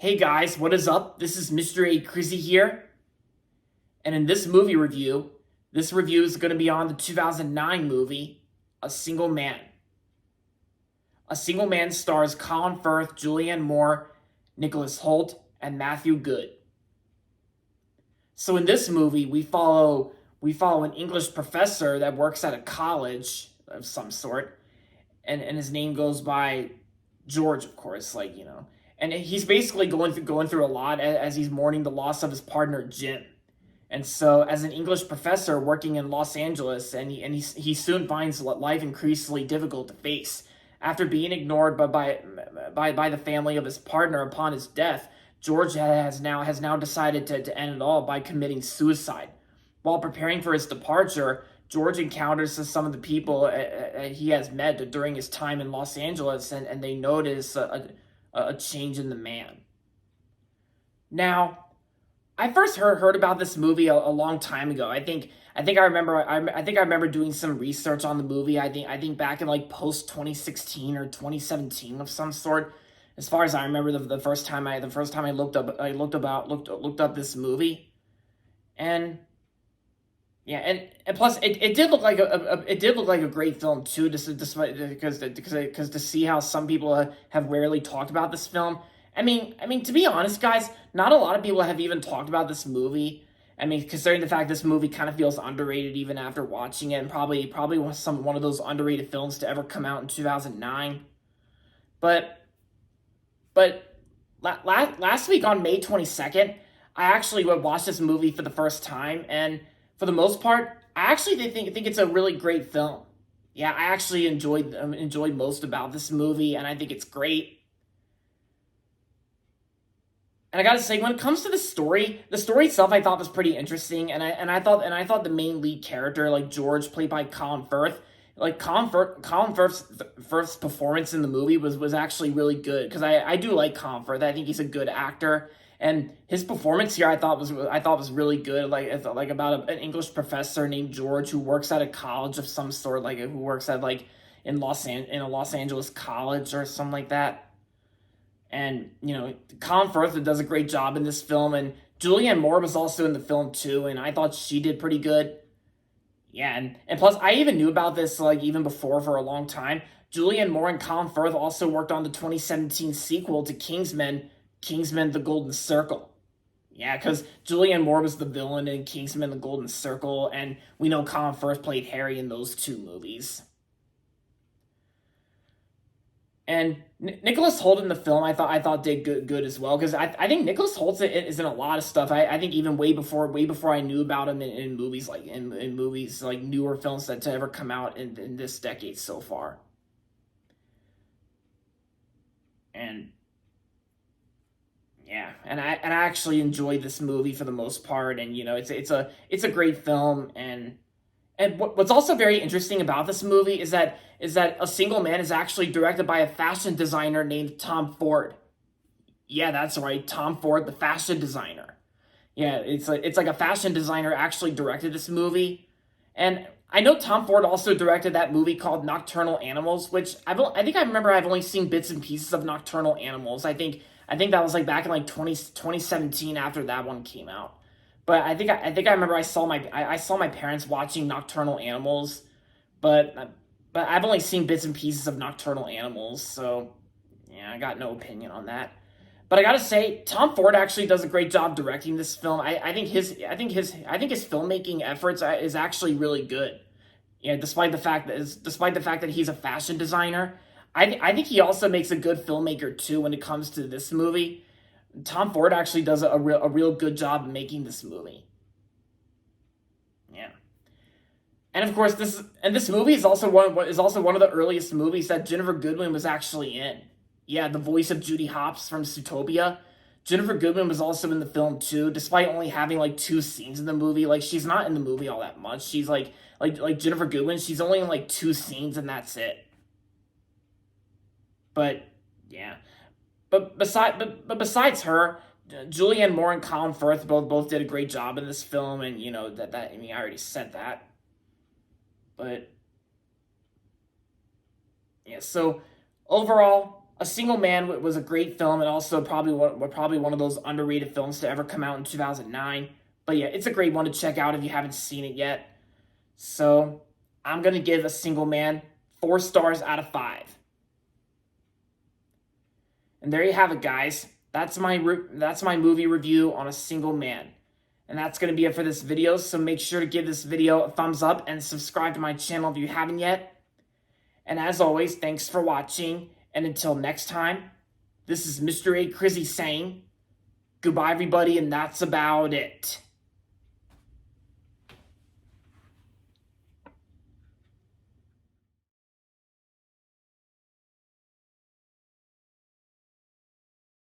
Hey guys, what is up? This is Mr. A. Crizzy here. And in this review is going to be on the 2009 movie, A Single Man. A Single Man stars Colin Firth, Julianne Moore, Nicholas Hoult, and Matthew Good. So in this movie, we follow an English professor that works at a college of some sort, and his name goes by George, of course, and he's basically going through a lot as he's mourning the loss of his partner Jim. And so, as an English professor working in Los Angeles, he soon finds life increasingly difficult to face. After being ignored by the family of his partner upon his death, George has now decided to end it all by committing suicide. While preparing for his departure, George encounters some of the people he has met during his time in Los Angeles, and they notice a change in the man. Now, I first heard about this movie a long time ago. I think I remember doing some research on the movie. I think back in like post 2016 or 2017 of some sort. As far as I remember, the first time I looked up this movie, and yeah, and plus it did look like a great film too. Despite because to see how some people have rarely talked about this film. I mean, to be honest, guys, not a lot of people have even talked about this movie. I mean, considering the fact this movie kind of feels underrated even after watching it, and probably was one of those underrated films to ever come out in 2009. But last week on May 22nd, I actually watched this movie for the first time, and for the most part, I actually think it's a really great film. Yeah, I actually enjoyed most about this movie, and I think it's great. And I gotta say, when it comes to the story itself, I thought was pretty interesting, and I thought the main lead character, like George, played by Colin Firth, like Firth's performance in the movie was actually really good because I do like Colin Firth. I think he's a good actor, and his performance here I thought was really good. Like it's like about an English professor named George who works at a college of some sort, like who works at like in a Los Angeles college or something like that. And Colin Firth does a great job in this film, and Julianne Moore was also in the film too, and I thought she did pretty good. Yeah, and plus I even knew about this like even before for a long time. Julianne Moore and Colin Firth also worked on the 2017 sequel to Kingsman: The Golden Circle. Yeah, because Julianne Moore was the villain in Kingsman: The Golden Circle, and we know Colin Firth played Harry in those two movies. And Nicholas Hoult in the film, I thought did good as well because I think Nicholas Hoult is in a lot of stuff. I think even way before I knew about him in movies in movies like newer films that to ever come out in this decade so far. And yeah, and I actually enjoyed this movie for the most part, and it's a great film, and what's also very interesting about this movie is that A Single Man is actually directed by a fashion designer named Tom Ford. Yeah, that's right, Tom Ford, the fashion designer. Yeah, it's like a fashion designer actually directed this movie, and I know Tom Ford also directed that movie called Nocturnal Animals, which I think I remember I've only seen bits and pieces of Nocturnal Animals. I think that was like back in like 2017 after that one came out. But I think I remember I saw my parents watching Nocturnal Animals, but but I've only seen bits and pieces of Nocturnal Animals, so yeah, I got no opinion on that. But I gotta say, Tom Ford actually does a great job directing this film. I think his filmmaking efforts is actually really good. Yeah, despite the fact that he's a fashion designer, I think he also makes a good filmmaker too when it comes to this movie. Tom Ford actually does a real good job making this movie. Yeah. And of course, this movie is also one of the earliest movies that Jennifer Goodwin was actually in. Yeah, the voice of Judy Hopps from Zootopia. Jennifer Goodwin was also in the film too, despite only having like two scenes in the movie. Like she's not in the movie all that much. She's like Jennifer Goodwin. She's only in like two scenes and that's it. But yeah, but besides her, Julianne Moore and Colin Firth both did a great job in this film, and that I mean I already said that. But yeah, so overall, A Single Man was a great film, and also probably one of those underrated films to ever come out in 2009. But yeah, it's a great one to check out if you haven't seen it yet. So I'm gonna give A Single Man 4 stars out of 5. And there you have it, guys. That's my movie review on A Single Man. And that's going to be it for this video, so make sure to give this video a thumbs up and subscribe to my channel if you haven't yet. And as always, thanks for watching, and until next time, this is Mr. A. Crizzy saying, goodbye everybody, and that's about it.